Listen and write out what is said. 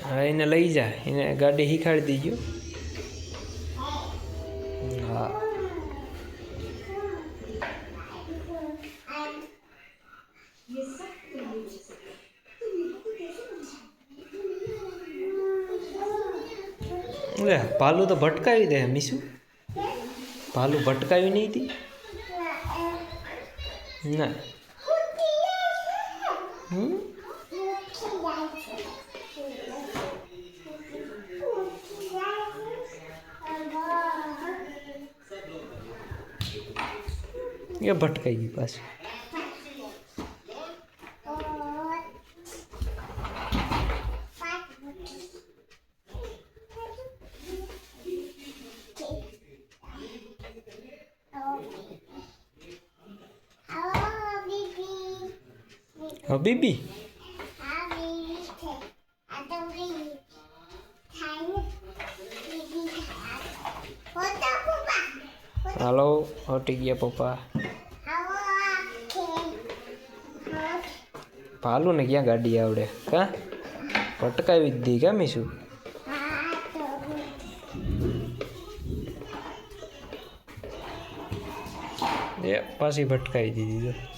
हाँ એને લઈ જા, એને ગાડી શીખાડી દીજો. હા ભાલું તો ભટકાવી દે મીસુ. ભાલું ભટકાવી નહીં હતી ના. એ ભટકાઈ ગઈ પાછી. હબીબી હાલો હટી ગયા પપ્પા. ભાલું ને ક્યાં ગાડી આવડે કા ભટકાવી જ દી કા મીસુ. એ પાછી ભટકાવી દીધી તો.